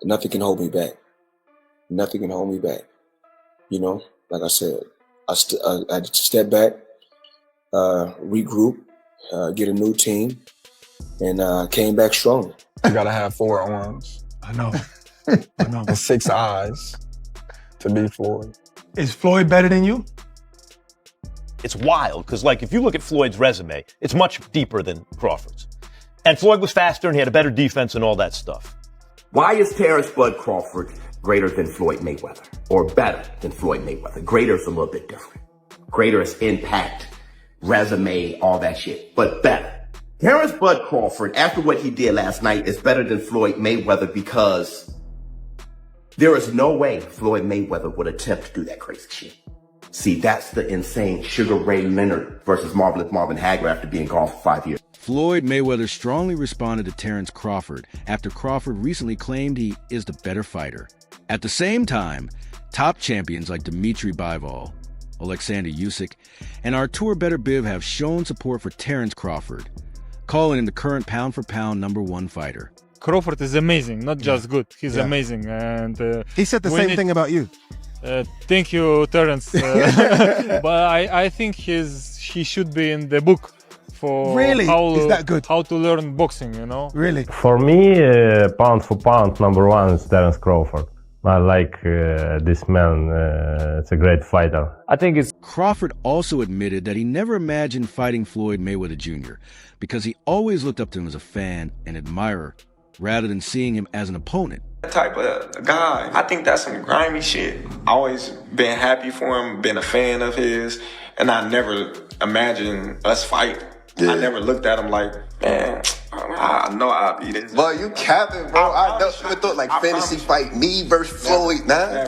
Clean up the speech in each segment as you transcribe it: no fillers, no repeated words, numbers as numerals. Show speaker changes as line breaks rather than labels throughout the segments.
Nothing can hold me back. Nothing can hold me back. You know, like I said, I had to step back, regroup, get a new team, and came back stronger.
You gotta have 4 arms.
I know. I know.
And 6 eyes to beat Floyd.
Is Floyd better than you?
It's wild, because like if you look at Floyd's resume, it's much deeper than Crawford's. And Floyd was faster and he had a better defense and all that stuff.
Why is Terence Bud Crawford greater than Floyd Mayweather? Or better than Floyd Mayweather? Greater is a little bit different. Greater is impact, resume, all that shit. But better. Terence Bud Crawford, after what he did last night, is better than Floyd Mayweather because there is no way Floyd Mayweather would attempt to do that crazy shit. See, that's the insane Sugar Ray Leonard versus Marvelous Marvin Hagler after being gone for 5 years.
Floyd Mayweather strongly responded to Terence Crawford after Crawford recently claimed he is the better fighter. At the same time, top champions like Dmitry Bivol, Alexander Usyk, and Artur Beterbiev have shown support for Terence Crawford, calling him the current pound-for-pound #1 fighter.
Crawford is amazing, not just good. He's amazing, and
he said the same thing about you.
Thank you, Terence. But I think he should be in the book for
is that good?
How to learn boxing. You know.
Really.
For me, pound for pound, #1 is Terence Crawford. I like this man. It's a great fighter. I think it's...
Crawford also admitted that he never imagined fighting Floyd Mayweather Jr. because he always looked up to him as a fan and admirer rather than seeing him as an opponent.
That type of guy, I think that's some grimy shit. Always been happy for him, been a fan of his, and I never imagined us fight. I never looked at him like, man, I know I'll be this.
But you capping, bro. I never thought like fantasy fight me versus Floyd, nah.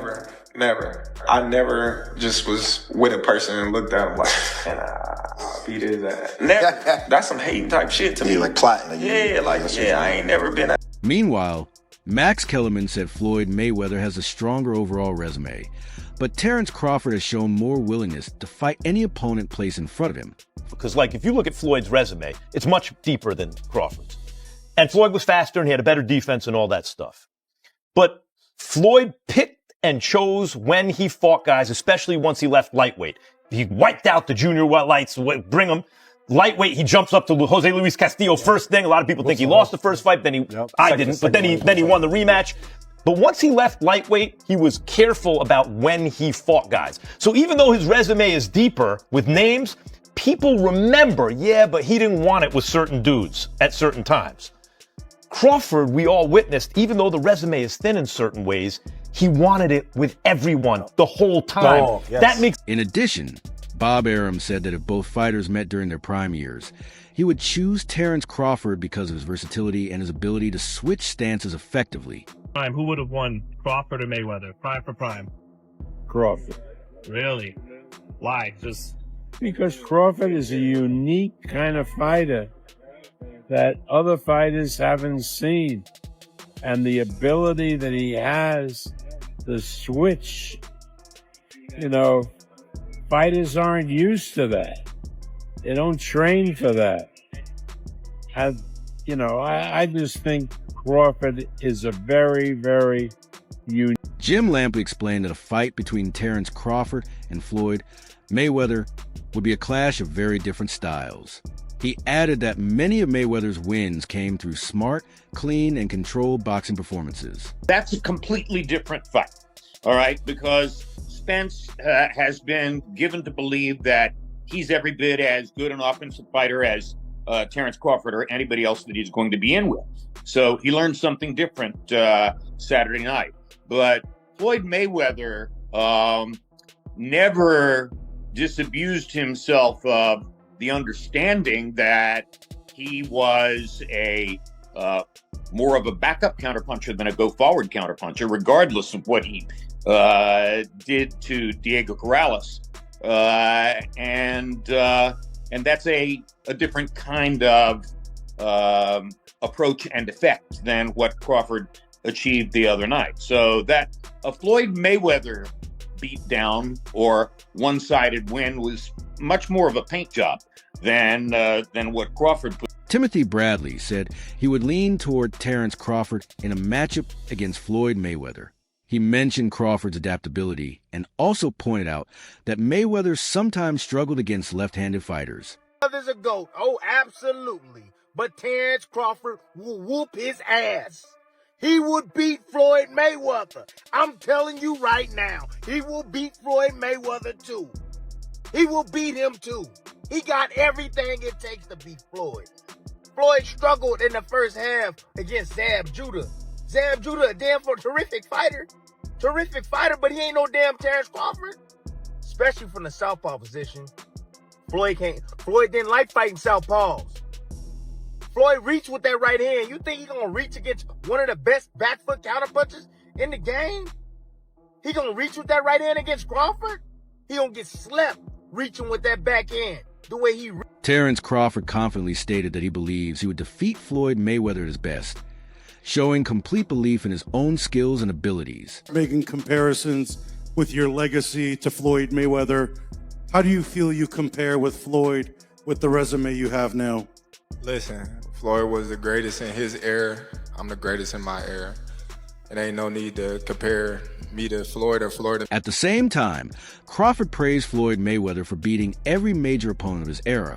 Never. I never just was with a person and looked at him like, man, I'll be this. Never. That's some hating type shit to me.
Like plotting.
I ain't never been.
Meanwhile, Max Kellerman said Floyd Mayweather has a stronger overall resume, but Terence Crawford has shown more willingness to fight any opponent placed in front of him.
Because like if you look at Floyd's resume, it's much deeper than Crawford's. And Floyd was faster and he had a better defense and all that stuff. But Floyd picked and chose when he fought guys, especially once he left lightweight. He wiped out the junior lights, bring him. Lightweight, he jumps up to Jose Luis Castillo first thing. A lot of people think he lost the first fight, I didn't, but then he won the rematch. But once he left lightweight, he was careful about when he fought guys. So even though his resume is deeper with names, people remember, but he didn't want it with certain dudes at certain times. Crawford, we all witnessed, even though the resume is thin in certain ways, he wanted it with everyone the whole time. That makes...
In addition, Bob Arum said that if both fighters met during their prime years, he would choose Terence Crawford because of his versatility and his ability to switch stances effectively.
Who would have won, Crawford or Mayweather, prime for prime?
Crawford.
Really? Why? Just
because Crawford is a unique kind of fighter that other fighters haven't seen. And the ability that he has to switch, fighters aren't used to that. They don't train for that. I just think Crawford is a very, very unique.
Jim Lampley explained that a fight between Terence Crawford and Floyd Mayweather would be a clash of very different styles. He added that many of Mayweather's wins came through smart, clean, and controlled boxing performances.
That's a completely different fight, all right? Because Spence has been given to believe that he's every bit as good an offensive fighter as Terence Crawford or anybody else that he's going to be in with. So he learned something different Saturday night. But Floyd Mayweather never disabused himself of the understanding that he was a more of a backup counterpuncher than a go-forward counterpuncher, regardless of what he did to Diego Corrales. And that's a different kind of approach and effect than what Crawford achieved the other night. So that a Floyd Mayweather beatdown or one-sided win was much more of a paint job than what Crawford put.
Timothy Bradley said he would lean toward Terence Crawford in a matchup against Floyd Mayweather. He mentioned Crawford's adaptability and also pointed out that Mayweather sometimes struggled against left-handed fighters.
There's a GOAT. Oh, absolutely. But Terence Crawford will whoop his ass. He would beat Floyd Mayweather. I'm telling you right now, he will beat Floyd Mayweather too. He will beat him too. He got everything it takes to beat Floyd. Floyd struggled in the first half against Zab Judah. Zab Judah, a damn terrific fighter. Terrific fighter, but he ain't no damn Terence Crawford. Especially from the southpaw position. Floyd didn't like fighting southpaws. Floyd reached with that right hand. You think he gonna reach against one of the best back foot counterpunchers in the game? He gonna reach with that right hand against Crawford? He gonna get slept reaching with that back hand the way he.
Terence Crawford confidently stated that he believes he would defeat Floyd Mayweather at his best, showing complete belief in his own skills and abilities.
Making comparisons with your legacy to Floyd Mayweather, how do you feel you compare with Floyd with the resume you have now?
Listen, Floyd was the greatest in his era. I'm the greatest in my era. It ain't no need to compare me to Floyd or Floyd.
At the same time, Crawford praised Floyd Mayweather for beating every major opponent of his era,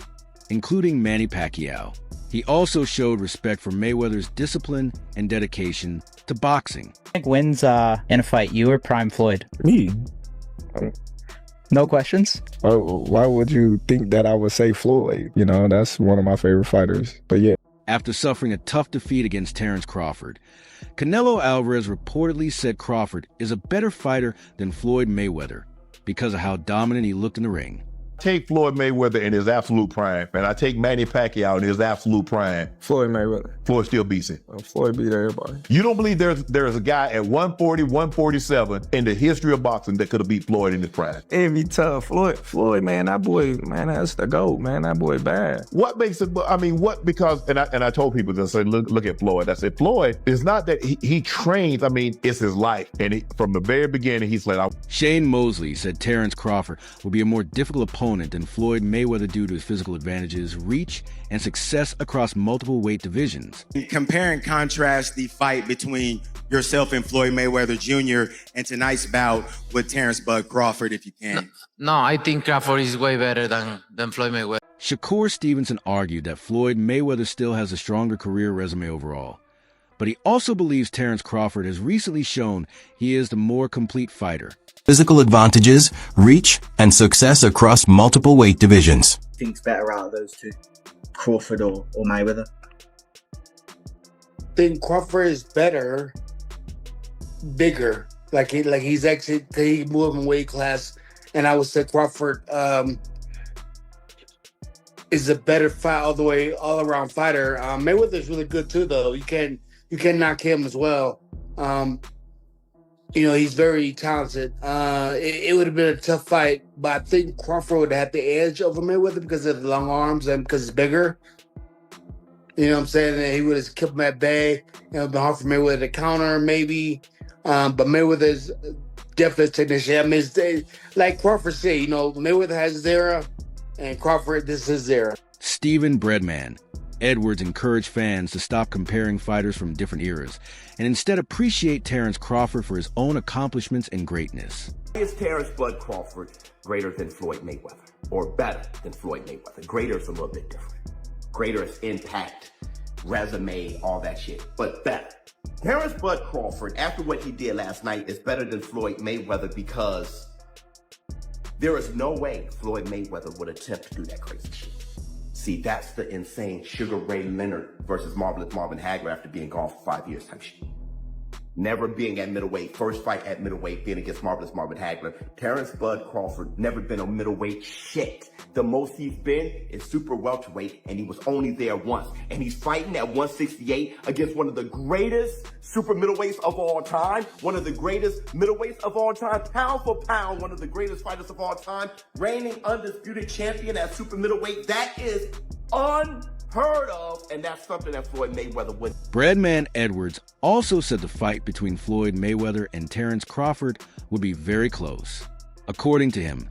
including Manny Pacquiao. He also showed respect for Mayweather's discipline and dedication to boxing.
Wins in a fight, you or Prime Floyd?
Me.
No questions?
Why would you think that I would say Floyd? You know, that's one of my favorite fighters. But yeah.
After suffering a tough defeat against Terence Crawford, Canelo Alvarez reportedly said Crawford is a better fighter than Floyd Mayweather because of how dominant he looked in the ring.
Take Floyd Mayweather in his absolute prime, and I take Manny Pacquiao in his absolute prime.
Floyd Mayweather.
Floyd still beats him.
Floyd beat everybody.
You don't believe there's a guy at 140, 147 in the history of boxing that could have beat Floyd in his prime?
It'd be tough. Floyd, man, that boy, man, that's the GOAT, man. That boy bad.
What makes it, I mean, what, because, and I told people this, I said, look at Floyd. I said, Floyd, it's not that he trains, I mean, it's his life. And from the very beginning, he said,
Shane Mosley said Terence Crawford will be a more difficult opponent than Floyd Mayweather due to his physical advantages, reach, and success across multiple weight divisions.
Compare and contrast the fight between yourself and Floyd Mayweather Jr. and tonight's bout with Terence Bud Crawford, if you can.
No, I think Crawford is way better than Floyd Mayweather.
Shakur Stevenson argued that Floyd Mayweather still has a stronger career resume overall, but he also believes Terence Crawford has recently shown he is the more complete fighter.
Physical advantages, reach, and success across multiple weight divisions.
Think's better out of those two, Crawford or Mayweather?
I think Crawford is better, bigger. Like he's actually he moved in weight class, and I would say Crawford is a better fight all around fighter. Mayweather's really good too, though. You can knock him as well. You know, he's very talented. It would have been a tough fight, but I think Crawford would have the edge over Mayweather because of the long arms and because it's bigger. You know what I'm saying? And he would have kept him at bay. It would have been hard for Mayweather to counter, maybe. But Mayweather's definitely a technician. I mean, like Crawford said, you know, Mayweather has his era, and Crawford, this is his era.
Stephen Breadman Edwards encouraged fans to stop comparing fighters from different eras and instead appreciate Terence Crawford for his own accomplishments and greatness.
Is Terence Bud Crawford greater than Floyd Mayweather or better than Floyd Mayweather? Greater is a little bit different. Greater is impact, resume, all that shit, but better. Terence Bud Crawford, after what he did last night, is better than Floyd Mayweather because there is no way Floyd Mayweather would attempt to do that crazy shit. See, that's the insane Sugar Ray Leonard versus Marvelous Marvin Hagler after being gone for 5 years type shit. Never being at middleweight, first fight at middleweight, being against Marvelous Marvin Hagler. Terence Bud Crawford never been on middleweight shit. The most he's been is super welterweight, and he was only there once. And he's fighting at 168 against one of the greatest super middleweights of all time, one of the greatest middleweights of all time, pound for pound, one of the greatest fighters of all time, reigning undisputed champion at super middleweight. That is unheard of, and that's something that Floyd Mayweather would.
Breadman Edwards also said the fight between Floyd Mayweather and Terence Crawford would be very close. According to him,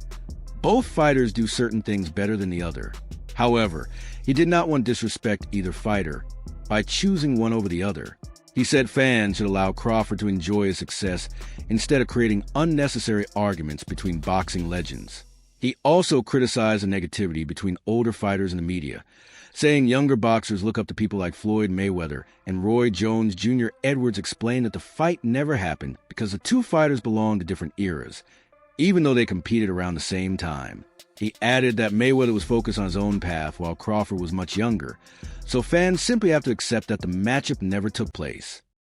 both fighters do certain things better than the other, However, he did not want to disrespect either fighter by choosing one over the other. He said fans should allow Crawford to enjoy his success instead of creating unnecessary arguments between boxing legends. He also criticized the negativity between older fighters and the media, saying younger boxers look up to people like Floyd Mayweather and Roy Jones Jr. Edwards explained that the fight never happened because the two fighters belonged to different eras, even though they competed around the same time. He added that Mayweather was focused on his own path while Crawford was much younger, so fans simply have to accept that the matchup never took place.